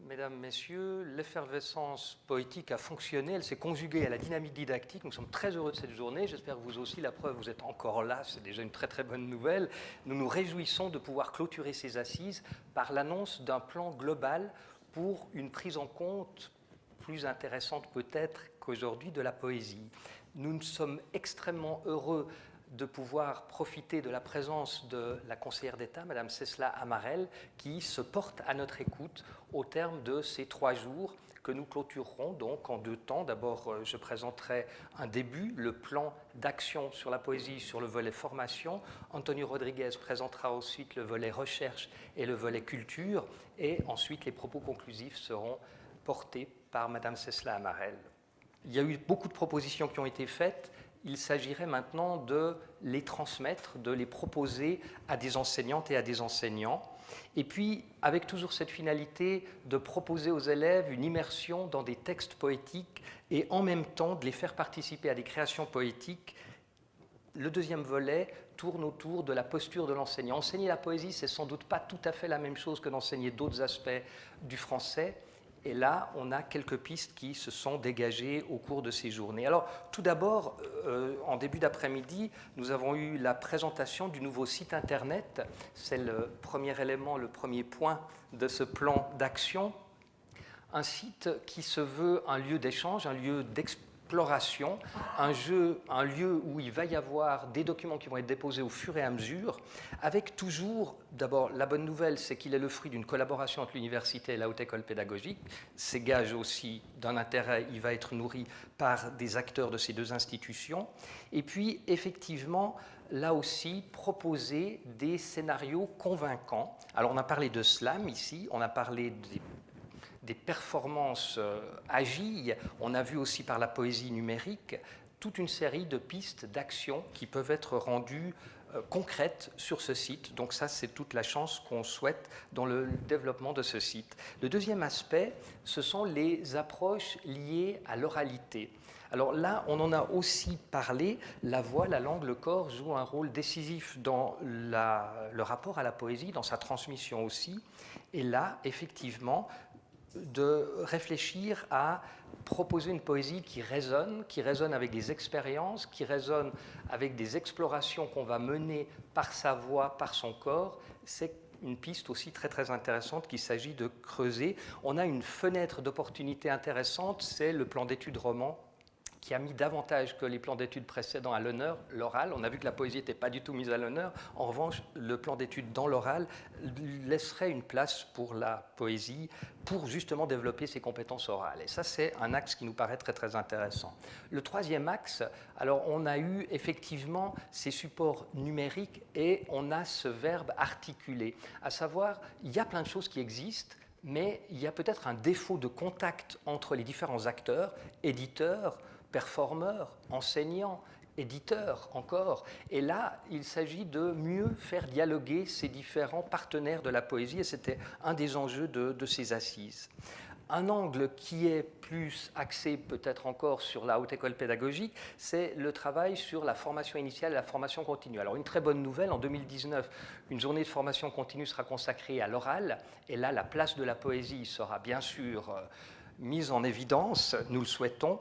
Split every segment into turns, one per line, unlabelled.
mesdames, messieurs, l'effervescence poétique a fonctionné, elle s'est conjuguée à la dynamique didactique. Nous sommes très heureux de cette journée. J'espère que vous aussi, la preuve, vous êtes encore là, c'est déjà une très très bonne nouvelle. Nous nous réjouissons de pouvoir clôturer ces assises par l'annonce d'un plan global pour une prise en compte plus intéressante peut-être qu'aujourd'hui de la poésie. Nous sommes extrêmement heureux de pouvoir profiter de la présence de la conseillère d'État, Madame Cécela Amarel, qui se porte à notre écoute au terme de ces 3 jours que nous clôturerons donc en 2 temps. D'abord, je présenterai un début, le plan d'action sur la poésie sur le volet formation. Antonio Rodriguez présentera ensuite le volet recherche et le volet culture. Et ensuite, les propos conclusifs seront portés par Madame Cécela Amarel. Il y a eu beaucoup de propositions qui ont été faites. Il s'agirait maintenant de les transmettre, de les proposer à des enseignantes et à des enseignants. Et puis, avec toujours cette finalité de proposer aux élèves une immersion dans des textes poétiques et en même temps de les faire participer à des créations poétiques. Le deuxième volet tourne autour de la posture de l'enseignant. Enseigner la poésie, c'est sans doute pas tout à fait la même chose que d'enseigner d'autres aspects du français. Et là, on a quelques pistes qui se sont dégagées au cours de ces journées. Alors, tout d'abord, en début d'après-midi, nous avons eu la présentation du nouveau site Internet. C'est le premier élément, le premier point de ce plan d'action. Un site qui se veut un lieu d'échange, un lieu d'exploration, un lieu où il va y avoir des documents qui vont être déposés au fur et à mesure, avec toujours, d'abord, la bonne nouvelle, c'est qu'il est le fruit d'une collaboration entre l'université et la Haute École Pédagogique. C'est gage aussi d'un intérêt, il va être nourri par des acteurs de ces 2 institutions. Et puis, effectivement, là aussi, proposer des scénarios convaincants. Alors, on a parlé de slam ici, on a parlé des performances agiles, on a vu aussi par la poésie numérique toute une série de pistes d'action qui peuvent être rendues concrètes sur ce site. Donc ça, c'est toute la chance qu'on souhaite dans le développement de ce site. Le deuxième aspect, ce sont les approches liées à l'oralité. Alors là, on en a aussi parlé, la voix, la langue, le corps jouent un rôle décisif dans le rapport à la poésie, dans sa transmission aussi. Et là, effectivement, de réfléchir à proposer une poésie qui résonne avec des expériences, qui résonne avec des explorations qu'on va mener par sa voix, par son corps, c'est une piste aussi très très intéressante qu'il s'agit de creuser. On a une fenêtre d'opportunité intéressante, c'est le plan d'études roman, qui a mis davantage que les plans d'études précédents à l'honneur l'oral. On a vu que la poésie n'était pas du tout mise à l'honneur. En revanche, le plan d'études dans l'oral laisserait une place pour la poésie, pour justement développer ses compétences orales. Et ça, c'est un axe qui nous paraît très, très intéressant. Le troisième axe, alors on a eu effectivement ces supports numériques et on a ce verbe articulé. À savoir, il y a plein de choses qui existent, mais il y a peut-être un défaut de contact entre les différents acteurs, éditeurs, performeurs, enseignants, éditeurs encore. Et là, il s'agit de mieux faire dialoguer ces différents partenaires de la poésie, et c'était un des enjeux de ces assises. Un angle qui est plus axé peut-être encore sur la Haute École Pédagogique, c'est le travail sur la formation initiale et la formation continue. Alors une très bonne nouvelle, en 2019, une journée de formation continue sera consacrée à l'oral, et là la place de la poésie sera bien sûr mise en évidence, nous le souhaitons.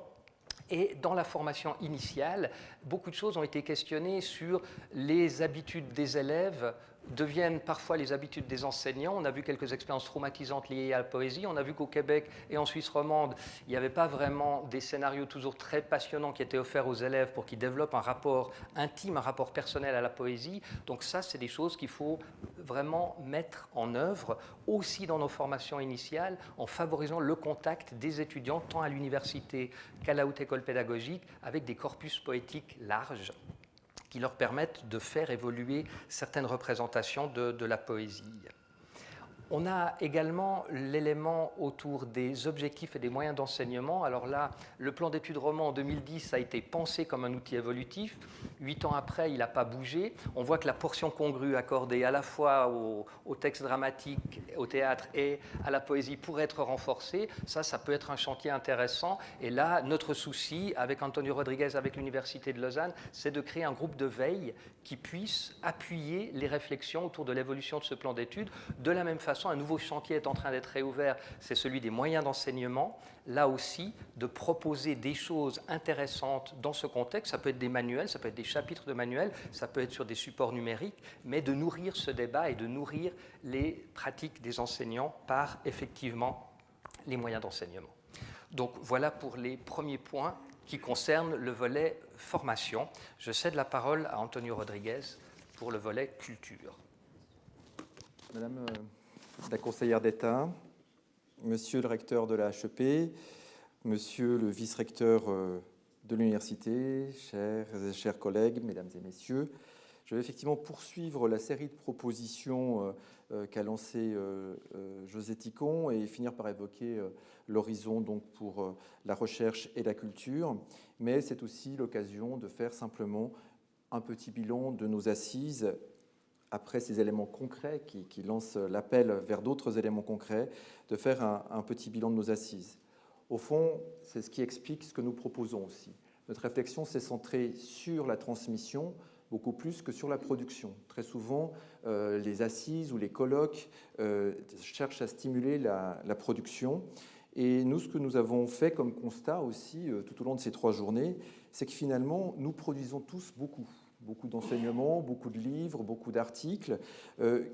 Et dans la formation initiale, beaucoup de choses ont été questionnées sur les habitudes des élèves deviennent parfois les habitudes des enseignants. On a vu quelques expériences traumatisantes liées à la poésie. On a vu qu'au Québec et en Suisse romande, il n'y avait pas vraiment des scénarios toujours très passionnants qui étaient offerts aux élèves pour qu'ils développent un rapport intime, un rapport personnel à la poésie. Donc ça, c'est des choses qu'il faut vraiment mettre en œuvre aussi dans nos formations initiales en favorisant le contact des étudiants tant à l'université qu'à la Haute École Pédagogique avec des corpus poétiques larges qui leur permettent de faire évoluer certaines représentations de la poésie. On a également l'élément autour des objectifs et des moyens d'enseignement. Alors là, le plan d'études roman en 2010 a été pensé comme un outil évolutif. 8 ans après, il n'a pas bougé. On voit que la portion congrue accordée à la fois au texte dramatique, au théâtre et à la poésie pourrait être renforcée. Ça peut être un chantier intéressant. Et là, notre souci, avec Antonio Rodriguez, avec l'Université de Lausanne, c'est de créer un groupe de veille qui puisse appuyer les réflexions autour de l'évolution de ce plan d'études de la même façon façon, un nouveau chantier est en train d'être réouvert, c'est celui des moyens d'enseignement. Là aussi, de proposer des choses intéressantes dans ce contexte. Ça peut être des manuels, ça peut être des chapitres de manuels, ça peut être sur des supports numériques, mais de nourrir ce débat et de nourrir les pratiques des enseignants par, effectivement, les moyens d'enseignement. Donc voilà pour les premiers points qui concernent le volet formation. Je cède la parole à Antonio Rodriguez pour le volet culture.
Madame la conseillère d'État, Monsieur le recteur de la HEP, Monsieur le vice-recteur de l'université, chers collègues, mesdames et messieurs, je vais effectivement poursuivre la série de propositions qu'a lancé José Ticon et finir par évoquer l'horizon donc pour la recherche et la culture. Mais c'est aussi l'occasion de faire simplement un petit bilan de nos assises après ces éléments concrets qui lancent l'appel vers d'autres éléments concrets, de faire un petit bilan de nos assises. Au fond, c'est ce qui explique ce que nous proposons aussi. Notre réflexion s'est centrée sur la transmission, beaucoup plus que sur la production. Très souvent, les assises ou les colloques cherchent à stimuler la production. Et nous, ce que nous avons fait comme constat aussi tout au long de ces 3 journées, c'est que finalement, nous produisons tous beaucoup d'enseignements, beaucoup de livres, beaucoup d'articles,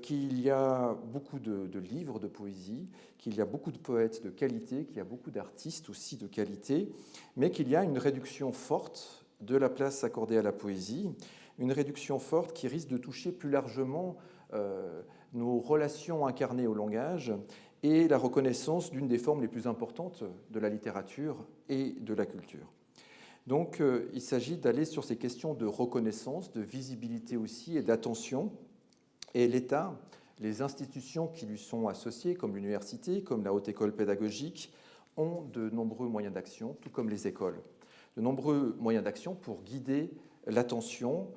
qu'il y a beaucoup de livres de poésie, qu'il y a beaucoup de poètes de qualité, qu'il y a beaucoup d'artistes aussi de qualité, mais qu'il y a une réduction forte de la place accordée à la poésie, une réduction forte qui risque de toucher plus largement nos relations incarnées au langage et la reconnaissance d'une des formes les plus importantes de la littérature et de la culture. Donc, il s'agit d'aller sur ces questions de reconnaissance, de visibilité aussi et d'attention. Et l'État, les institutions qui lui sont associées, comme l'université, comme la Haute École pédagogique, ont de nombreux moyens d'action, tout comme les écoles. De nombreux moyens d'action pour guider l'attention,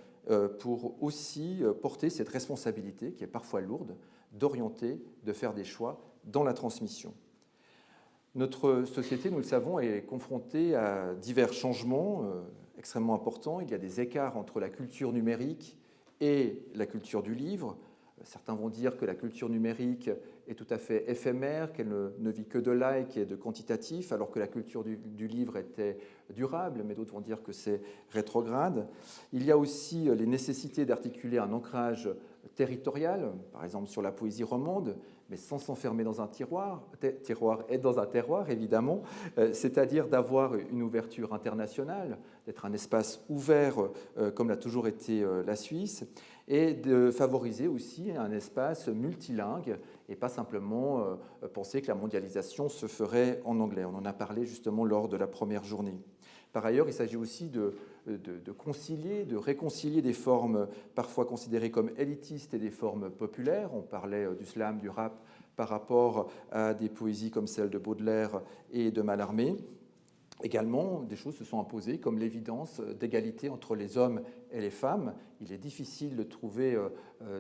pour aussi porter cette responsabilité, qui est parfois lourde, d'orienter, de faire des choix dans la transmission. Notre société, nous le savons, est confrontée à divers changements extrêmement importants. Il y a des écarts entre la culture numérique et la culture du livre. Certains vont dire que la culture numérique est tout à fait éphémère, qu'elle ne vit que de likes et de quantitatif, alors que la culture du livre était durable, mais d'autres vont dire que c'est rétrograde. Il y a aussi les nécessités d'articuler un ancrage territorial, par exemple sur la poésie romande, mais sans s'enfermer dans un tiroir et dans un terroir, évidemment, c'est-à-dire d'avoir une ouverture internationale, d'être un espace ouvert, comme l'a toujours été la Suisse, et de favoriser aussi un espace multilingue, et pas simplement penser que la mondialisation se ferait en anglais. On en a parlé justement lors de la première journée. Par ailleurs, il s'agit aussi de concilier, de réconcilier des formes parfois considérées comme élitistes et des formes populaires. On parlait du slam, du rap, par rapport à des poésies comme celle de Baudelaire et de Mallarmé. Également, des choses se sont imposées, comme l'évidence d'égalité entre les hommes et les femmes. Il est difficile de trouver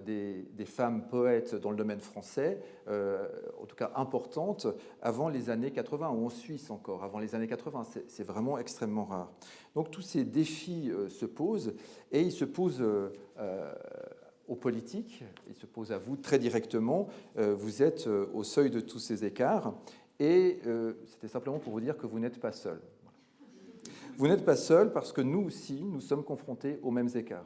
des femmes poètes dans le domaine français, en tout cas importantes, avant les années 80, ou en Suisse encore, avant les années 80. C'est vraiment extrêmement rare. Donc tous ces défis se posent, et ils se posent aux politiques, ils se posent à vous très directement. Vous êtes au seuil de tous ces écarts. Et c'était simplement pour vous dire que vous n'êtes pas seul. Vous n'êtes pas seul parce que nous aussi, nous sommes confrontés aux mêmes écarts.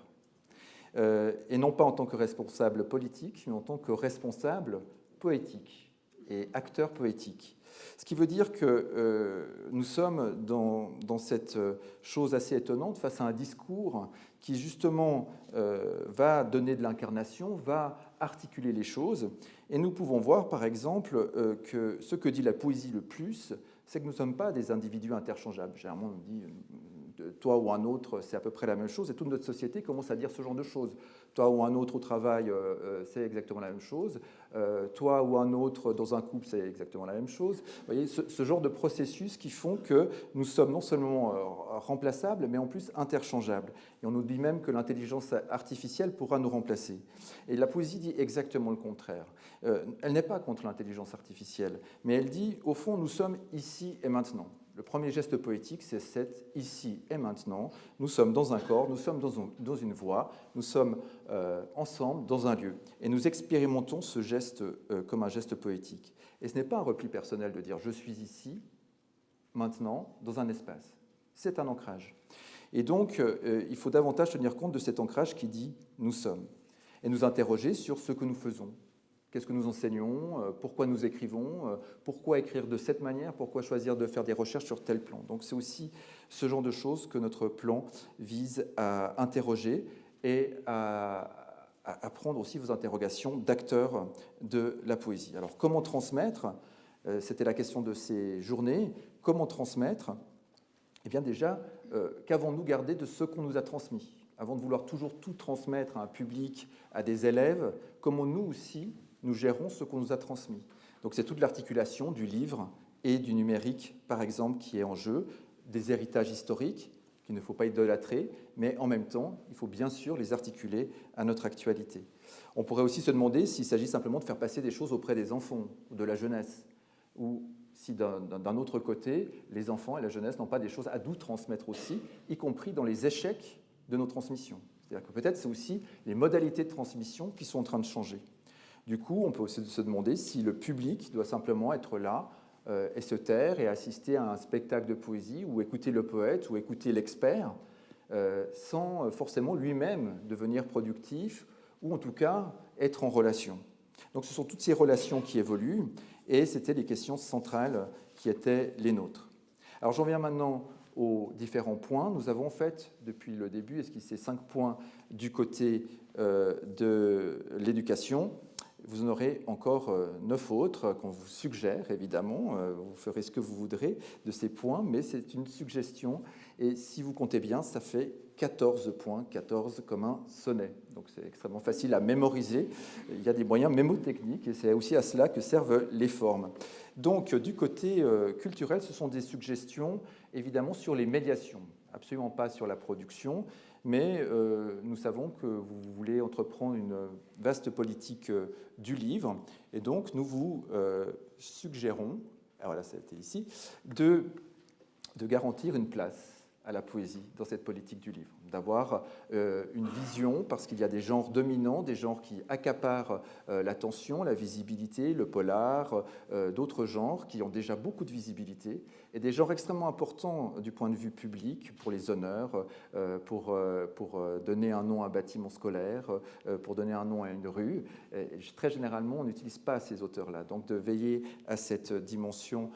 Et non pas en tant que responsable politique, mais en tant que responsable poétique et acteur poétique. Ce qui veut dire que nous sommes dans cette chose assez étonnante face à un discours qui justement va donner de l'incarnation, va articuler les choses. Et nous pouvons voir par exemple que ce que dit la poésie le plus, c'est que nous ne sommes pas des individus interchangeables. Généralement, on dit toi ou un autre, c'est à peu près la même chose, et toute notre société commence à dire ce genre de choses. Toi ou un autre au travail, c'est exactement la même chose. Toi ou un autre dans un couple, c'est exactement la même chose. Vous voyez, ce genre de processus qui font que nous sommes non seulement remplaçables, mais en plus interchangeables. Et on nous dit même que l'intelligence artificielle pourra nous remplacer. Et la poésie dit exactement le contraire. Elle n'est pas contre l'intelligence artificielle, mais elle dit, au fond, nous sommes ici et maintenant. Le premier geste poétique, c'est cet ici et maintenant. Nous sommes dans un corps, nous sommes dans une voie, nous sommes ensemble dans un lieu. Et nous expérimentons ce geste comme un geste poétique. Et ce n'est pas un repli personnel de dire « je suis ici, maintenant, dans un espace ». C'est un ancrage. Et donc, il faut davantage tenir compte de cet ancrage qui dit « nous sommes » et nous interroger sur ce que nous faisons. Qu'est-ce que nous enseignons? Pourquoi nous écrivons? Pourquoi écrire de cette manière? Pourquoi choisir de faire des recherches sur tel plan? Donc c'est aussi ce genre de choses que notre plan vise à interroger et à prendre aussi vos interrogations d'acteurs de la poésie. Alors comment transmettre? C'était la question de ces journées. Comment transmettre? Eh bien déjà, qu'avons-nous gardé de ce qu'on nous a transmis? Avant de vouloir toujours tout transmettre à un public, à des élèves, comment nous aussi nous gérons ce qu'on nous a transmis. Donc c'est toute l'articulation du livre et du numérique, par exemple, qui est en jeu, des héritages historiques qu'il ne faut pas idolâtrer, mais en même temps, il faut bien sûr les articuler à notre actualité. On pourrait aussi se demander s'il s'agit simplement de faire passer des choses auprès des enfants ou de la jeunesse, ou si d'un autre côté, les enfants et la jeunesse n'ont pas des choses à nous transmettre aussi, y compris dans les échecs de nos transmissions. C'est-à-dire que peut-être c'est aussi les modalités de transmission qui sont en train de changer. Du coup, on peut aussi se demander si le public doit simplement être là et se taire et assister à un spectacle de poésie ou écouter le poète ou écouter l'expert sans forcément lui-même devenir productif ou en tout cas être en relation. Donc ce sont toutes ces relations qui évoluent et c'était les questions centrales qui étaient les nôtres. Alors j'en viens maintenant aux différents points. Nous avons fait, depuis le début, esquissé 5 points du côté de l'éducation. Vous en aurez encore 9 autres qu'on vous suggère, évidemment. Vous ferez ce que vous voudrez de ces points, mais c'est une suggestion. Et si vous comptez bien, ça fait 14 points, 14 comme un sonnet. Donc c'est extrêmement facile à mémoriser. Il y a des moyens mémotechniques et c'est aussi à cela que servent les formes. Donc du côté culturel, ce sont des suggestions, évidemment, sur les médiations, absolument pas sur la production. Mais nous savons que vous voulez entreprendre une vaste politique du livre, et donc nous vous suggérons, voilà, ça a été ici, de garantir une place à la poésie dans cette politique du livre, d'avoir une vision, parce qu'il y a des genres dominants, des genres qui accaparent l'attention, la visibilité, le polar, d'autres genres qui ont déjà beaucoup de visibilité, et des genres extrêmement importants du point de vue public, pour les honneurs, pour donner un nom à un bâtiment scolaire, pour donner un nom à une rue. Et très généralement, on n'utilise pas ces auteurs-là, donc de veiller à cette dimension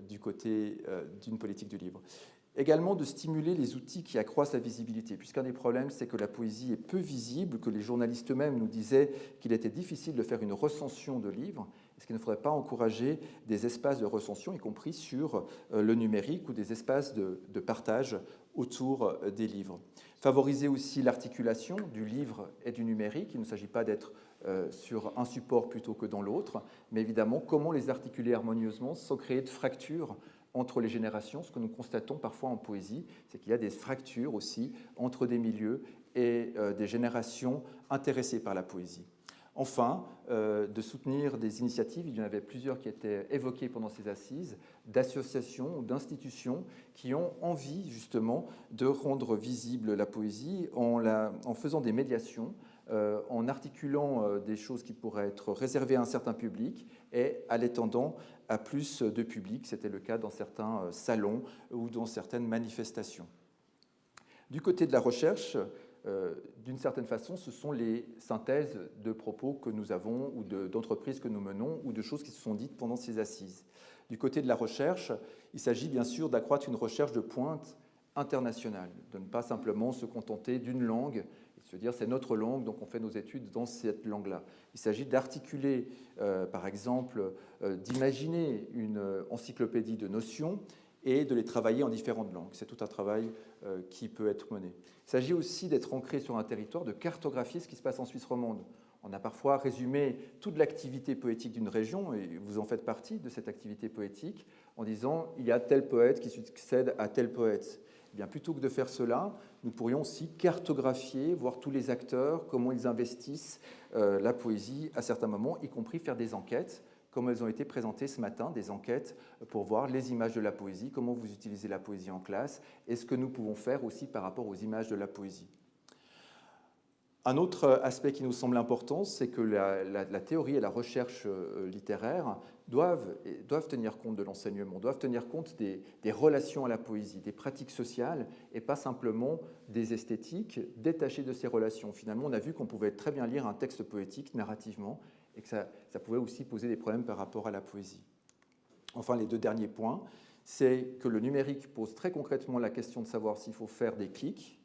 du côté d'une politique du livre. Également de stimuler les outils qui accroissent la visibilité, puisqu'un des problèmes, c'est que la poésie est peu visible, que les journalistes eux-mêmes nous disaient qu'il était difficile de faire une recension de livres. Est-ce qu'il ne faudrait pas encourager des espaces de recension, y compris sur le numérique, ou des espaces de partage autour des livres? Favoriser aussi l'articulation du livre et du numérique. Il ne s'agit pas d'être sur un support plutôt que dans l'autre, mais évidemment, comment les articuler harmonieusement sans créer de fractures entre les générations. Ce que nous constatons parfois en poésie, c'est qu'il y a des fractures aussi entre des milieux et des générations intéressées par la poésie. Enfin, de soutenir des initiatives, il y en avait plusieurs qui étaient évoquées pendant ces assises, d'associations ou d'institutions qui ont envie justement de rendre visible la poésie en faisant des médiations, en articulant des choses qui pourraient être réservées à un certain public et à l'étendant à plus de public. C'était le cas dans certains salons ou dans certaines manifestations. Du côté de la recherche, d'une certaine façon, ce sont les synthèses de propos que nous avons ou d'entreprises que nous menons ou de choses qui se sont dites pendant ces assises. Du côté de la recherche, il s'agit bien sûr d'accroître une recherche de pointe internationale, de ne pas simplement se contenter d'une langue et se dire c'est notre langue, donc on fait nos études dans cette langue-là. Il s'agit d'articuler, par exemple, d'imaginer une encyclopédie de notions et de les travailler en différentes langues. C'est tout un travail qui peut être mené. Il s'agit aussi d'être ancré sur un territoire, de cartographier ce qui se passe en Suisse romande. On a parfois résumé toute l'activité poétique d'une région, et vous en faites partie de cette activité poétique, en disant il y a tel poète qui succède à tel poète. Eh bien, plutôt que de faire cela, nous pourrions aussi cartographier, voir tous les acteurs, comment ils investissent la poésie à certains moments, y compris faire des enquêtes, comme elles ont été présentées ce matin, des enquêtes pour voir les images de la poésie, comment vous utilisez la poésie en classe, et ce que nous pouvons faire aussi par rapport aux images de la poésie. Un autre aspect qui nous semble important, c'est que la théorie et la recherche littéraire doivent tenir compte de l'enseignement, doivent tenir compte des relations à la poésie, des pratiques sociales, et pas simplement des esthétiques détachées de ces relations. Finalement, on a vu qu'on pouvait très bien lire un texte poétique narrativement, et que ça pouvait aussi poser des problèmes par rapport à la poésie. Enfin, les deux derniers points, c'est que le numérique pose très concrètement la question de savoir s'il faut faire des clics,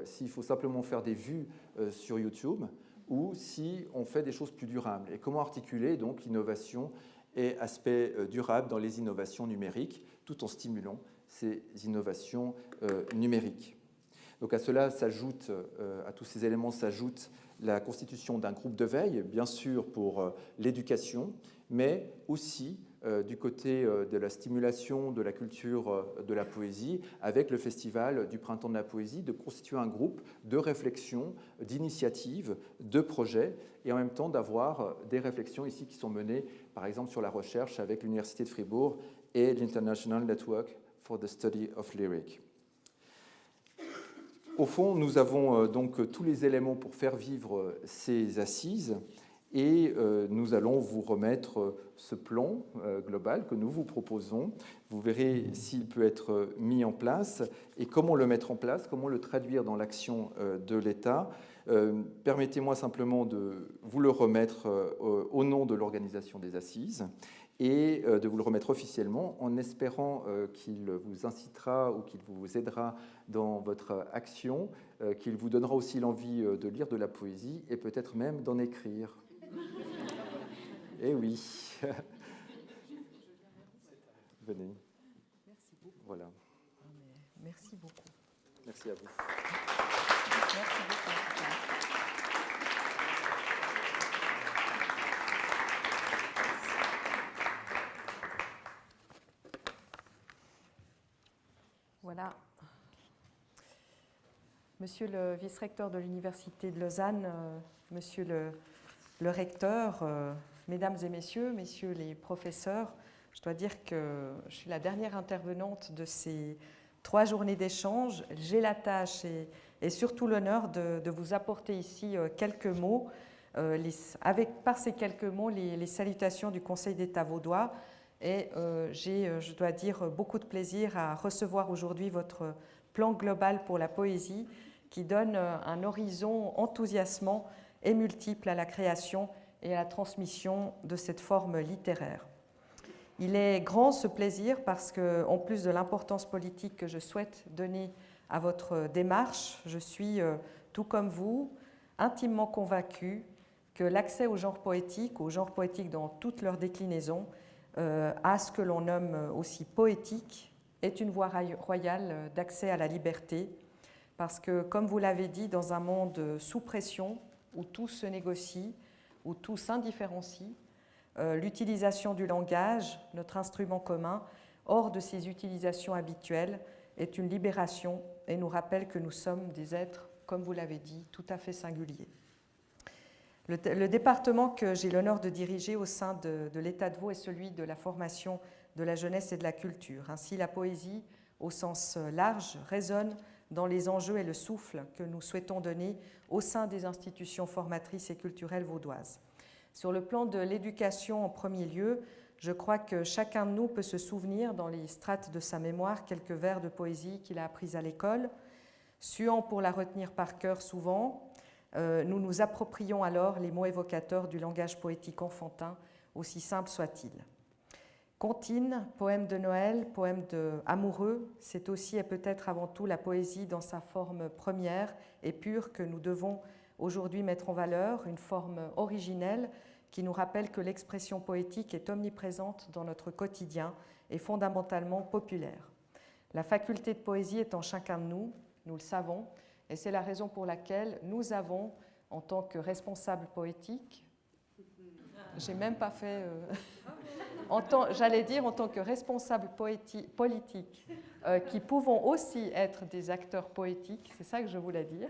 s'il faut simplement faire des vues sur YouTube, ou si on fait des choses plus durables. Et comment articuler donc innovation et aspect durable dans les innovations numériques, tout en stimulant ces innovations numériques. Donc à cela s'ajoute, à tous ces éléments s'ajoute la constitution d'un groupe de veille, bien sûr pour l'éducation, mais aussi du côté de la stimulation de la culture de la poésie, avec le Festival du Printemps de la Poésie, de constituer un groupe de réflexion, d'initiatives, de projets, et en même temps d'avoir des réflexions ici qui sont menées, par exemple, sur la recherche avec l'Université de Fribourg et l'International Network for the Study of Lyric. Au fond, nous avons donc tous les éléments pour faire vivre ces assises, et nous allons vous remettre ce plan global que nous vous proposons. Vous verrez s'il peut être mis en place et comment le mettre en place, comment le traduire dans l'action de l'État. Permettez-moi simplement de vous le remettre au nom de l'organisation des assises et de vous le remettre officiellement en espérant qu'il vous incitera ou qu'il vous aidera dans votre action, qu'il vous donnera aussi l'envie de lire de la poésie et peut-être même d'en écrire. Eh oui. Venez.
Merci beaucoup.
Voilà.
Merci beaucoup.
Merci à vous.
Merci beaucoup. Voilà. Monsieur le vice-recteur de l'Université de Lausanne, monsieur le recteur, mesdames et messieurs, messieurs les professeurs, je dois dire que je suis la dernière intervenante de ces 3 journées d'échange. J'ai la tâche et surtout l'honneur de vous apporter ici quelques mots, par ces quelques mots, les salutations du Conseil d'État vaudois. Et j'ai, je dois dire, beaucoup de plaisir à recevoir aujourd'hui votre plan global pour la poésie qui donne un horizon enthousiasmant et multiple à la création et à la transmission de cette forme littéraire. Il est grand ce plaisir parce que, en plus de l'importance politique que je souhaite donner à votre démarche, je suis, tout comme vous, intimement convaincue que l'accès au genre poétique dans toutes leurs déclinaisons, à ce que l'on nomme aussi poétique, est une voie royale d'accès à la liberté, parce que, comme vous l'avez dit, dans un monde sous pression, où tout se négocie, où tout s'indifférencie, l'utilisation du langage, notre instrument commun, hors de ses utilisations habituelles, est une libération et nous rappelle que nous sommes des êtres, comme vous l'avez dit, tout à fait singuliers. Le département que j'ai l'honneur de diriger au sein de l'État de Vaud est celui de la formation de la jeunesse et de la culture. Ainsi, la poésie, au sens large, résonne dans les enjeux et le souffle que nous souhaitons donner au sein des institutions formatrices et culturelles vaudoises. Sur le plan de l'éducation en premier lieu, je crois que chacun de nous peut se souvenir dans les strates de sa mémoire quelques vers de poésie qu'il a appris à l'école. Suant pour la retenir par cœur souvent, nous nous approprions alors les mots évocateurs du langage poétique enfantin, aussi simple soit-il. Comptine, poème de Noël, poème amoureux, c'est aussi et peut-être avant tout la poésie dans sa forme première et pure que nous devons aujourd'hui mettre en valeur, une forme originelle qui nous rappelle que l'expression poétique est omniprésente dans notre quotidien et fondamentalement populaire. La faculté de poésie est en chacun de nous, nous le savons, et c'est la raison pour laquelle nous avons, en tant que responsables poétiques, j'ai même pas fait... J'allais dire en tant que responsables politiques qui pouvons aussi être des acteurs poétiques, c'est ça que je voulais dire,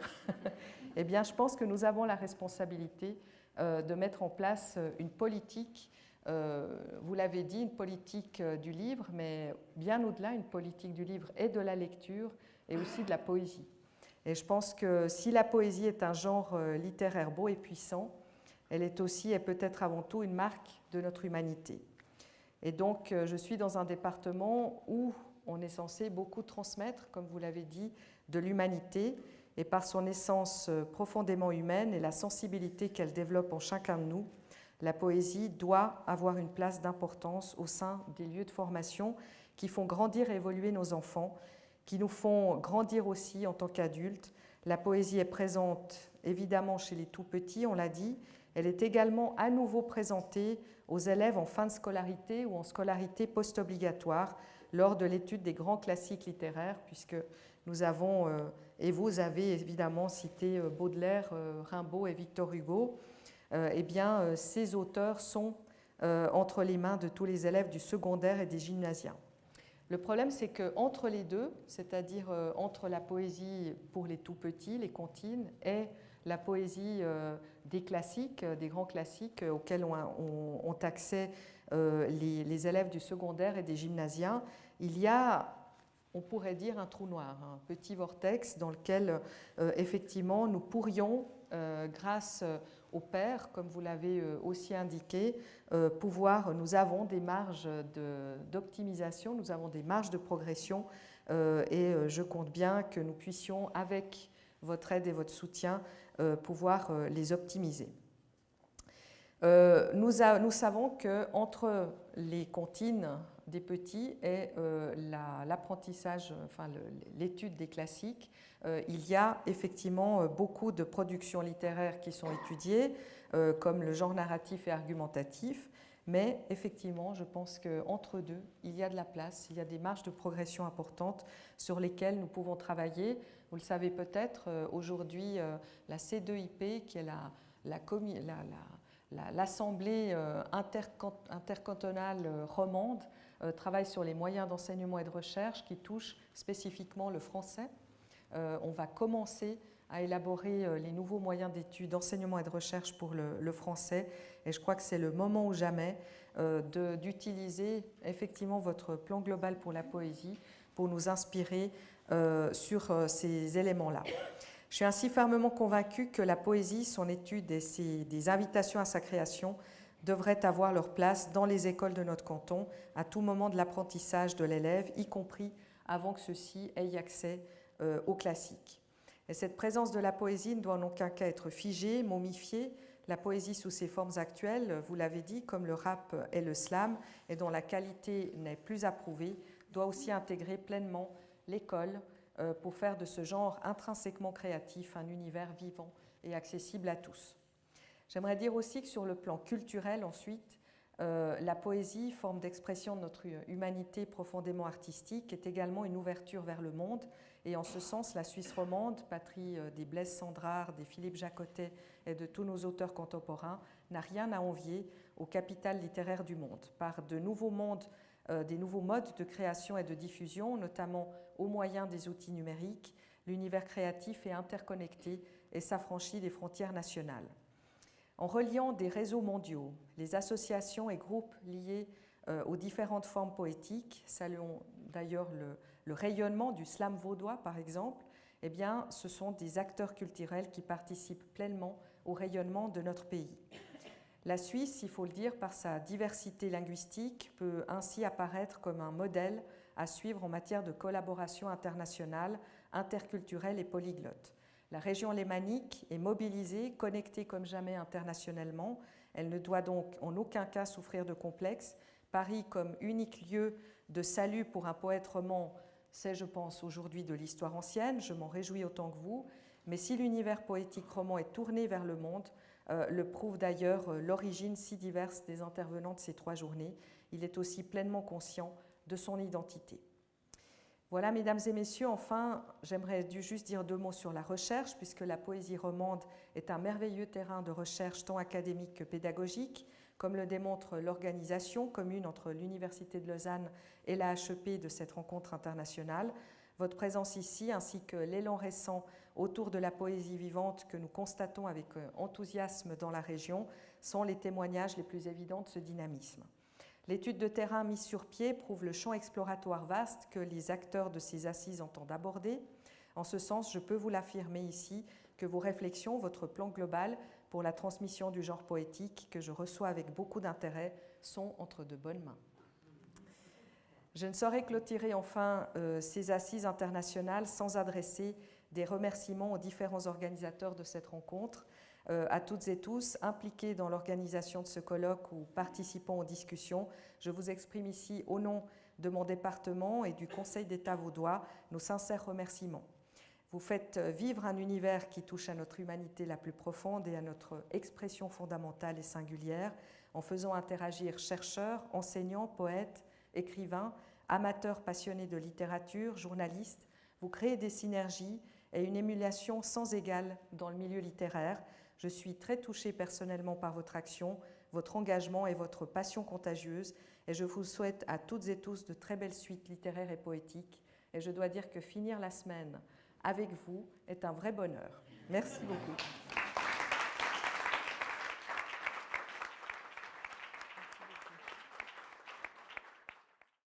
eh bien je pense que nous avons la responsabilité de mettre en place une politique vous l'avez dit, une politique du livre, mais bien au-delà, une politique du livre et de la lecture et aussi de la poésie. Et je pense que si la poésie est un genre littéraire beau et puissant, elle est aussi et peut-être avant tout une marque de notre humanité. Et donc, je suis dans un département où on est censé beaucoup transmettre, comme vous l'avez dit, de l'humanité, et par son essence profondément humaine et la sensibilité qu'elle développe en chacun de nous, la poésie doit avoir une place d'importance au sein des lieux de formation qui font grandir et évoluer nos enfants, qui nous font grandir aussi en tant qu'adultes. La poésie est présente évidemment chez les tout-petits, on l'a dit. Elle est également à nouveau présentée aux élèves en fin de scolarité ou en scolarité post-obligatoire lors de l'étude des grands classiques littéraires, puisque nous avons, et vous avez évidemment cité Baudelaire, Rimbaud et Victor Hugo, eh bien, ces auteurs sont entre les mains de tous les élèves du secondaire et des gymnasiens. Le problème, c'est qu'entre les deux, c'est-à-dire entre la poésie pour les tout-petits, les comptines, et la poésie des classiques, des grands classiques auxquels ont accès les élèves du secondaire et des gymnasiens, il y a, on pourrait dire, un trou noir, un petit vortex dans lequel, effectivement, nous pourrions, grâce au père, comme vous l'avez aussi indiqué, nous avons des marges d'optimisation, nous avons des marges de progression et je compte bien que nous puissions, avec votre aide et votre soutien, pouvoir les optimiser. Nous savons qu'entre les comptines des petits et l'apprentissage, enfin l'étude des classiques, il y a effectivement beaucoup de productions littéraires qui sont étudiées, comme le genre narratif et argumentatif, mais effectivement, je pense qu'entre deux, il y a de la place, il y a des marges de progression importantes sur lesquelles nous pouvons travailler. Vous le savez peut-être, aujourd'hui, la C2IP, qui est l'Assemblée intercantonale romande, travaille sur les moyens d'enseignement et de recherche qui touchent spécifiquement le français. On va commencer à élaborer les nouveaux moyens d'études, d'enseignement et de recherche pour le français. Et je crois que c'est le moment ou jamais d'utiliser effectivement votre plan global pour la poésie pour nous inspirer sur ces éléments-là. Je suis ainsi fermement convaincue que la poésie, son étude et des invitations à sa création devraient avoir leur place dans les écoles de notre canton à tout moment de l'apprentissage de l'élève, y compris avant que ceux-ci aient accès aux classiques. Et cette présence de la poésie ne doit en aucun cas être figée, momifiée. La poésie sous ses formes actuelles, vous l'avez dit, comme le rap et le slam, et dont la qualité n'est plus approuvée, doit aussi intégrer pleinement l'école pour faire de ce genre intrinsèquement créatif un univers vivant et accessible à tous. J'aimerais dire aussi que sur le plan culturel, ensuite, la poésie, forme d'expression de notre humanité profondément artistique, est également une ouverture vers le monde. Et en ce sens, la Suisse romande, patrie des Blaise Cendrars, des Philippe Jacotet et de tous nos auteurs contemporains, n'a rien à envier aux capitales littéraires du monde. Par des nouveaux modes de création et de diffusion, notamment au moyen des outils numériques, l'univers créatif est interconnecté et s'affranchit des frontières nationales. En reliant des réseaux mondiaux, les associations et groupes liés aux différentes formes poétiques, saluons d'ailleurs le rayonnement du slam vaudois par exemple, eh bien, ce sont des acteurs culturels qui participent pleinement au rayonnement de notre pays. La Suisse, il faut le dire, par sa diversité linguistique, peut ainsi apparaître comme un modèle à suivre en matière de collaboration internationale, interculturelle et polyglotte. La région lémanique est mobilisée, connectée comme jamais internationalement. Elle ne doit donc en aucun cas souffrir de complexe. Paris comme unique lieu de salut pour un poète roman, c'est, je pense, aujourd'hui de l'histoire ancienne. Je m'en réjouis autant que vous. Mais si l'univers poétique roman est tourné vers le monde, le prouve d'ailleurs l'origine si diverse des intervenants de ces 3 journées. Il est aussi pleinement conscient de son identité. Voilà, mesdames et messieurs, enfin, j'aimerais juste dire 2 mots sur la recherche, puisque la poésie romande est un merveilleux terrain de recherche tant académique que pédagogique, comme le démontre l'organisation commune entre l'Université de Lausanne et la HEP de cette rencontre internationale. Votre présence ici, ainsi que l'élan récent autour de la poésie vivante que nous constatons avec enthousiasme dans la région, sont les témoignages les plus évidents de ce dynamisme. L'étude de terrain mise sur pied prouve le champ exploratoire vaste que les acteurs de ces assises entendent aborder. En ce sens, je peux vous l'affirmer ici que vos réflexions, votre plan global pour la transmission du genre poétique que je reçois avec beaucoup d'intérêt sont entre de bonnes mains. Je ne saurais clôturer enfin ces assises internationales sans adresser des remerciements aux différents organisateurs de cette rencontre, à toutes et tous impliqués dans l'organisation de ce colloque ou participant aux discussions. Je vous exprime ici, au nom de mon département et du Conseil d'État vaudois, nos sincères remerciements. Vous faites vivre un univers qui touche à notre humanité la plus profonde et à notre expression fondamentale et singulière, en faisant interagir chercheurs, enseignants, poètes, écrivains, amateurs passionnés de littérature, journalistes. Vous créez des synergies et une émulation sans égale dans le milieu littéraire. Je suis très touchée personnellement par votre action, votre engagement et votre passion contagieuse, et je vous souhaite à toutes et tous de très belles suites littéraires et poétiques. Et je dois dire que finir la semaine avec vous est un vrai bonheur. Merci beaucoup.